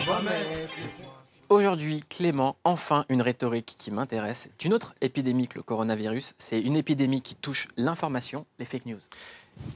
va mettre les points. Aujourd'hui, Clément, enfin une rhétorique qui m'intéresse. C'est une autre épidémie que le coronavirus. C'est une épidémie qui touche l'information, les fake news.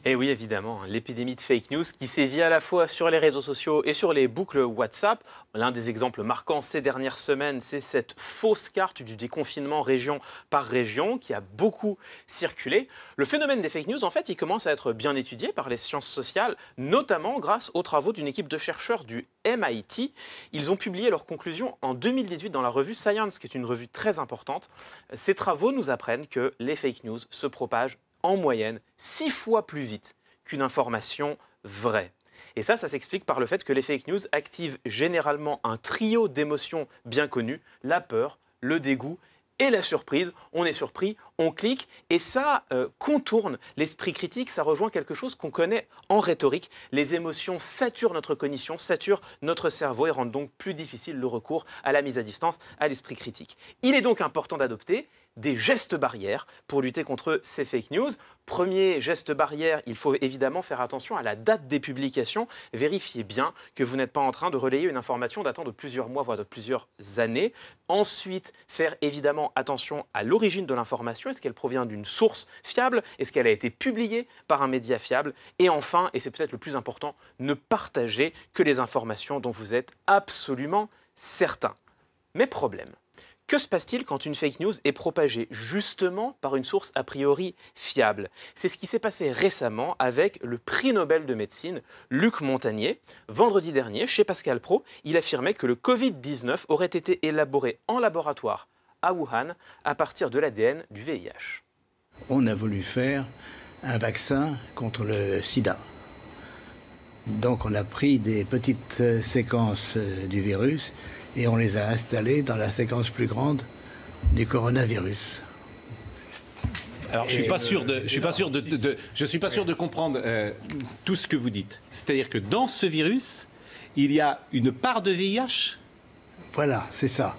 Et oui, évidemment, l'épidémie de fake news qui sévit à la fois sur les réseaux sociaux et sur les boucles WhatsApp. L'un des exemples marquants ces dernières semaines, c'est cette fausse carte du déconfinement région par région qui a beaucoup circulé. Le phénomène des fake news, en fait, il commence à être bien étudié par les sciences sociales, notamment grâce aux travaux d'une équipe de chercheurs du MIT. Ils ont publié leurs conclusions en 2018 dans la revue Science, qui est une revue très importante. Ces travaux nous apprennent que les fake news se propagent en moyenne 6 fois plus vite qu'une information vraie. Et ça s'explique par le fait que les fake news activent généralement un trio d'émotions bien connues, la peur, le dégoût et la surprise. On est surpris, on clique, et ça contourne l'esprit critique, ça rejoint quelque chose qu'on connaît en rhétorique. Les émotions saturent notre cognition, saturent notre cerveau et rendent donc plus difficile le recours à la mise à distance, à l'esprit critique. Il est donc important d'adopter des gestes barrières pour lutter contre ces fake news. Premier geste barrière, il faut évidemment faire attention à la date des publications. Vérifiez bien que vous n'êtes pas en train de relayer une information datant de plusieurs mois, voire de plusieurs années. Ensuite, faire évidemment attention à l'origine de l'information. Est-ce qu'elle provient d'une source fiable? Est-ce qu'elle a été publiée par un média fiable? Et enfin, et c'est peut-être le plus important, ne partagez que les informations dont vous êtes absolument certain. Mais problème. Que se passe-t-il quand une fake news est propagée justement par une source a priori fiable? C'est ce qui s'est passé récemment avec le prix Nobel de médecine, Luc Montagnier. Vendredi dernier, chez Pascal Praud, il affirmait que le Covid-19 aurait été élaboré en laboratoire à Wuhan à partir de l'ADN du VIH. On a voulu faire un vaccin contre le sida. Donc on a pris des petites séquences du virus et on les a installées dans la séquence plus grande du coronavirus. Alors, je suis pas sûr de comprendre tout ce que vous dites. C'est-à-dire que dans ce virus, il y a une part de VIH? Voilà, c'est ça.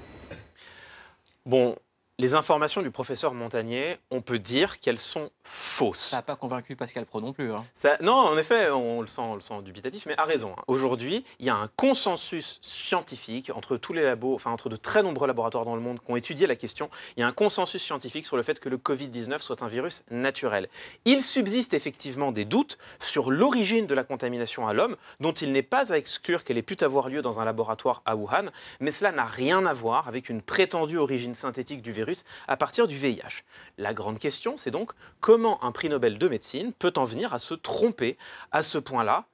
Bon, les informations du professeur Montagnier, on peut dire qu'elles sont fausses. Ça n'a pas convaincu Pascal Praud non plus. Hein. Non, en effet, on le sent dubitatif, mais a raison. Hein. Aujourd'hui, il y a un consensus scientifique entre tous les labos, enfin entre de très nombreux laboratoires dans le monde qui ont étudié la question. Il y a un consensus scientifique sur le fait que le Covid-19 soit un virus naturel. Il subsiste effectivement des doutes sur l'origine de la contamination à l'homme, dont il n'est pas à exclure qu'elle ait pu avoir lieu dans un laboratoire à Wuhan, mais cela n'a rien à voir avec une prétendue origine synthétique du virus à partir du VIH. La grande question, c'est donc comment un prix Nobel de médecine peut en venir à se tromper à ce point-là?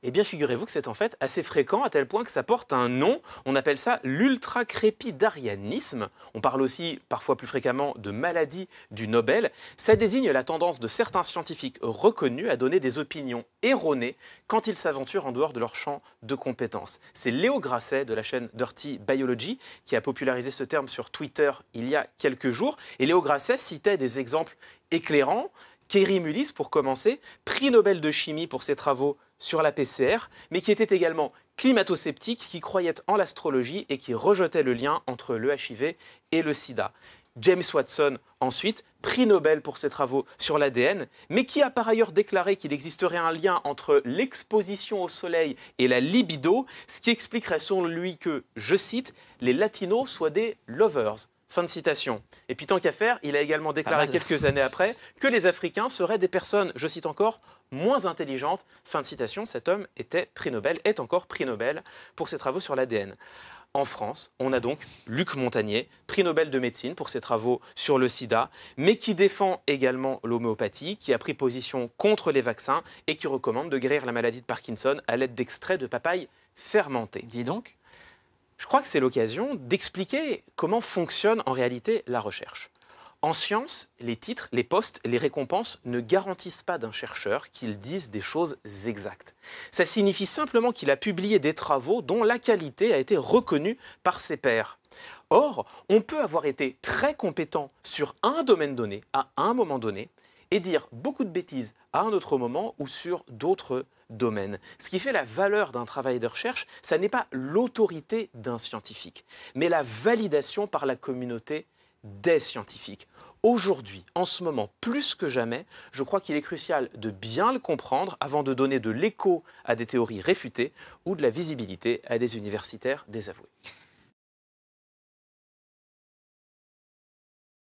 Eh bien, figurez-vous que c'est en fait assez fréquent à tel point que ça porte un nom. On appelle ça l'ultracrépidarianisme. On parle aussi parfois plus fréquemment de maladie du Nobel. Ça désigne la tendance de certains scientifiques reconnus à donner des opinions erronées quand ils s'aventurent en dehors de leur champ de compétences. C'est Léo Grasset de la chaîne Dirty Biology qui a popularisé ce terme sur Twitter il y a quelques jours. Et Léo Grasset citait des exemples éclairants. Kary Mullis, pour commencer, prix Nobel de chimie pour ses travaux sur la PCR, mais qui était également climato-sceptique, qui croyait en l'astrologie et qui rejetait le lien entre le HIV et le sida. James Watson, ensuite, prix Nobel pour ses travaux sur l'ADN, mais qui a par ailleurs déclaré qu'il existerait un lien entre l'exposition au soleil et la libido, ce qui expliquerait selon lui que, je cite, les latinos soient des lovers. Fin de citation. Et puis tant qu'à faire, il a également déclaré quelques années après que les Africains seraient des personnes, je cite encore, moins intelligentes. Fin de citation, cet homme est encore prix Nobel pour ses travaux sur l'ADN. En France, on a donc Luc Montagnier, prix Nobel de médecine pour ses travaux sur le sida, mais qui défend également l'homéopathie, qui a pris position contre les vaccins et qui recommande de guérir la maladie de Parkinson à l'aide d'extraits de papaye fermentés. Dis donc. Je crois que c'est l'occasion d'expliquer comment fonctionne en réalité la recherche. En science, les titres, les postes, les récompenses ne garantissent pas d'un chercheur qu'il dise des choses exactes. Ça signifie simplement qu'il a publié des travaux dont la qualité a été reconnue par ses pairs. Or, on peut avoir été très compétent sur un domaine donné, à un moment donné, et dire beaucoup de bêtises à un autre moment ou sur d'autres domaines. Ce qui fait la valeur d'un travail de recherche, ça n'est pas l'autorité d'un scientifique, mais la validation par la communauté des scientifiques. Aujourd'hui, en ce moment, plus que jamais, je crois qu'il est crucial de bien le comprendre avant de donner de l'écho à des théories réfutées ou de la visibilité à des universitaires désavoués.